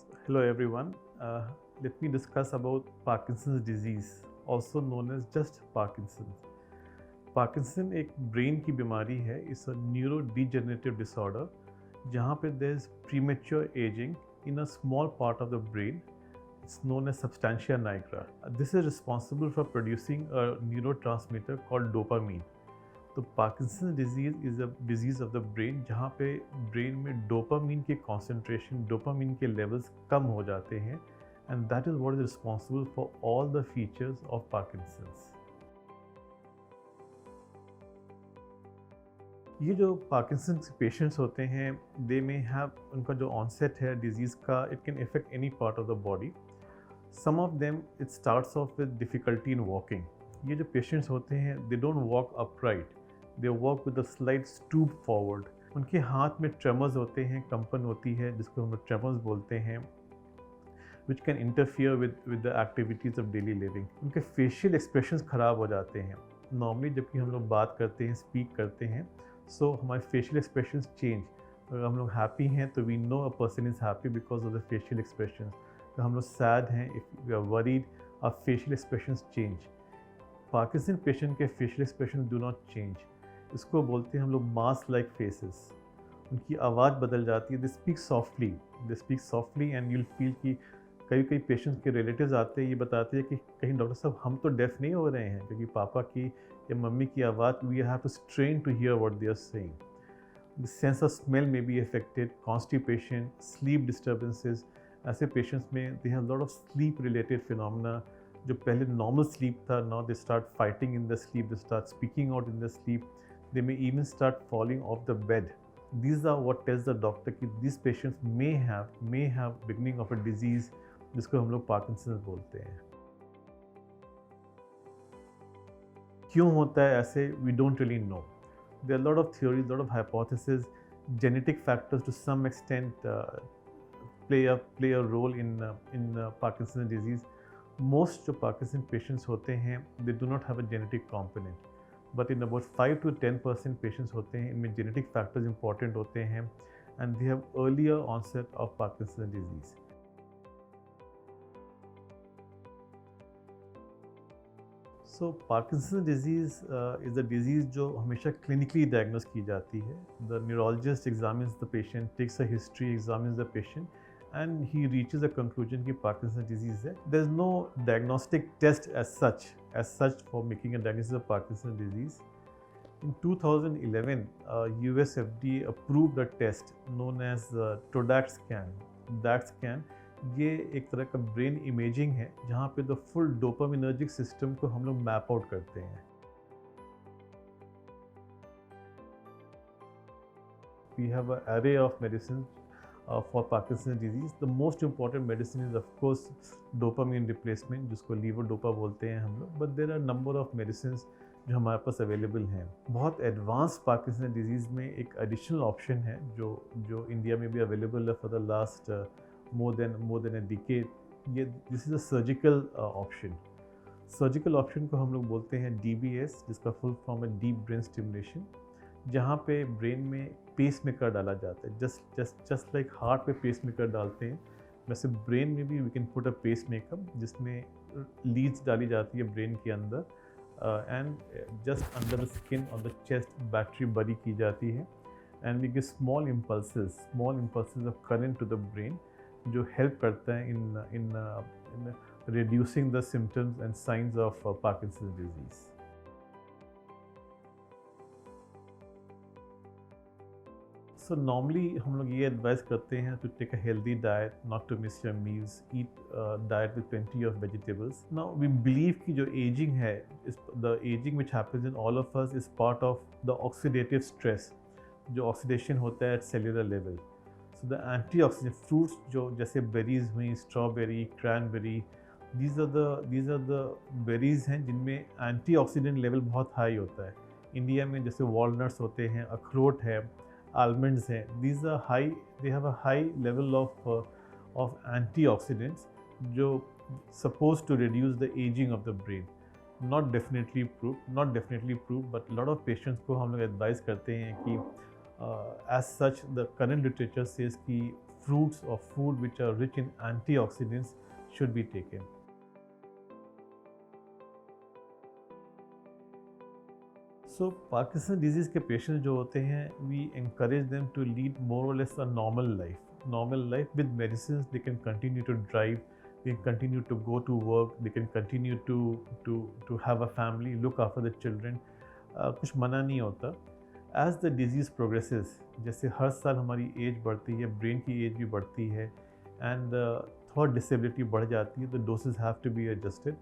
Hello everyone. Let me discuss about Parkinson's disease, also known as just Parkinson's. Parkinson एक brain की बीमारी है. It's a neuro degenerative disorder जहाँ पे there is premature ageing in a small part of the brain. It's known as substantia nigra. This is responsible for producing a neurotransmitter called dopamine. तो Parkinson disease is a disease of the brain जहाँ पे brain में dopamine के concentration, dopamine के levels कम हो जाते हैं, and that is what is responsible for all the features of Parkinson's. ये जो पार्किंसन के पेशेंट्स होते हैं, दे मे हैव, उनका जो ऑनसेट है डिजीज़ का, it can affect any part of the body. Some of them it starts off with difficulty in walking. ये जो पेशेंट्स होते हैं, they don't walk upright, they walk with a slight stoop forward. उनके हाथ में tremors होते हैं, कंपन होती है जिसको हम लोग ट्रेमर्स बोलते हैं, which can interfere with the activities of daily living. उनके फेशियल एक्सप्रेशंस ख़राब हो जाते हैं. नॉर्मली जबकि हम लोग बात करते हैं, स्पीक करते हैं, सो हमारे फेशियल एक्सप्रेशंस चेंज. अगर हम लोग हैप्पी हैं तो we know a person is happy because of the facial expressions. तो हम लोग सैड हैं, if we are worried, our facial expressions change. Parkinson patient के facial expression do not change. इसको बोलते हैं हम लोग मास्क लाइक फेसेस. उनकी आवाज़ बदल जाती है. They speak softly and you'll feel कि कई कई पेशेंट्स के रिलेटिव्स आते हैं, ये बताते हैं कि कहीं डॉक्टर साहब हम तो डेफ नहीं हो रहे हैं, क्योंकि पापा की या मम्मी की आवाज़, we have to strain to hear what they are saying. The sense of smell may be affected, constipation, sleep disturbances. ऐसे पेशेंट्स में they have lot of sleep related phenomena. जो पहले नॉर्मल स्लीप था, now they start fighting in the sleep, they start speaking out in the sleep, they may even start falling off the bed. These are what tells the doctor कि these patients may have beginning of a disease जिसको हम लोग Parkinson बोलते हैं. क्यों होता है ऐसे, we don't really know. There are lot of theories, lot of hypothesis. Genetic factors to some extent play a role in Parkinson's disease. Most जो Parkinson patients होते हैं, they do not have a genetic component. But in about 5 to 10% patients होते हैं, इनमें genetic factors important होते हैं, and they have earlier onset of Parkinson's disease. So Parkinson disease is a disease जो हमेशा clinically diagnose की जाती है. The neurologist examines the patient, takes a history, examines the patient, and he reaches a conclusion कि Parkinson disease है. There is no diagnostic test as such for making a diagnosis of Parkinson disease. In 2011, US FDA approved a test known as TODAC scan. DAC scan ये एक तरह का brain imaging है जहाँ पे the full dopaminergic system को हम लोग मैप आउट करते हैं. We have an array of medicines for Parkinson's disease. The most important medicine is of course dopamine replacement, जिसको levodopa बोलते हैं हम लोग. But there are number of medicines जो हमारे पास अवेलेबल हैं. बहुत एडवांस पार्किंसन डिजीज़ में एक एडिशनल ऑप्शन है जो इंडिया में भी अवेलेबल है for the last more than a decade. ये this is a surgical option. Surgical option को हम लोग बोलते हैं DBS, जिसका फुल फॉर्म है डीप ब्रेन स्टिमुलेशन, जहाँ पे ब्रेन में पेस मेकर डाला जाता है. जस्ट लाइक हार्ट पे पेस मेकर डालते हैं, वैसे ब्रेन में भी we can put a pacemaker, जिसमें लीड्स डाली जाती है ब्रेन के अंदर, and just under the skin on the chest battery बड़ी की जाती है, and we give small impulses of current to the brain, जो हेल्प करता है इन reducing the symptoms and signs of Parkinson's disease. So normally हम लोग ये एडवाइस करते हैं to take a healthy diet, not to miss your meals, eat diet with plenty of vegetables. Now we believe कि जो aging है, the aging which happens in all of us is part of the oxidative stress, जो oxidation होता है at cellular level. So the antioxidant fruits जो जैसे berries हुई, strawberry, cranberry, these are the berries हैं जिनमें एंटीऑक्सीडेंट लेवल बहुत high होता है. इंडिया में जैसे वॉलनट्स होते हैं, अखरोट है, आलमंड्स हैं, these are high, they have a high level of antioxidants जो supposed to reduce the aging of the brain. Not definitely proved, but lot of patients को हम लोग एडवाइस करते हैं कि as such the current literature says कि fruits or food which are rich in antioxidants should be taken. So Parkinson disease के patient जो होते हैं, we encourage them to lead more or less a normal life. Normal life with medicines, they can continue to drive, they can continue to go to work, they can continue to have a family, look after the children. कुछ मना नहीं होता. As the disease progresses, जैसे हर साल हमारी as बढ़ती है, brain की एज भी बढ़ती है, एंड थोड़ा डिसेबिलिटी बढ़ जाती है, तो dosages have to be adjusted.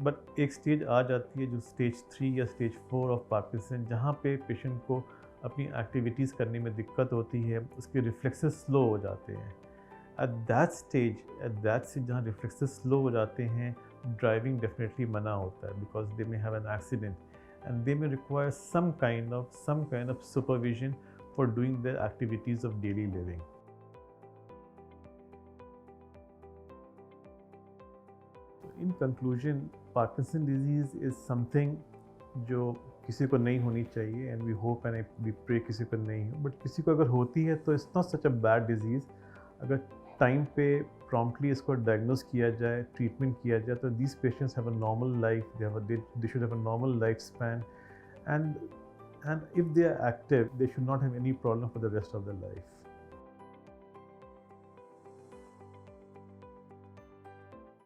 But एक स्टेज आ जाती है जो स्टेज 3 या स्टेज 4 ऑफ पार्किंसन, जहाँ पे पेशेंट को अपनी एक्टिविटीज़ करने में दिक्कत होती है, उसके रिफ्लेक्सेस स्लो हो जाते हैं. एट दैट स्टेज जहाँ रिफ्लेक्सेस स्लो हो जाते हैं, ड्राइविंग डेफिनेटली मना होता है, because they may have an accident and they may require some kind of supervision for doing their activities of daily living. In conclusion, Parkinson disease is something जो किसी को नहीं होनी चाहिए, and we hope and we pray किसी को नहीं हो, but किसी को अगर होती है तो it's not such a bad disease. अगर टाइम पे प्रॉम्प्टली इसको डायग्नोज किया जाए, ट्रीटमेंट किया जाए, तो these patients have a normal life, they should have a normal life span, and if they are active, they should not have any problem for the rest of their life.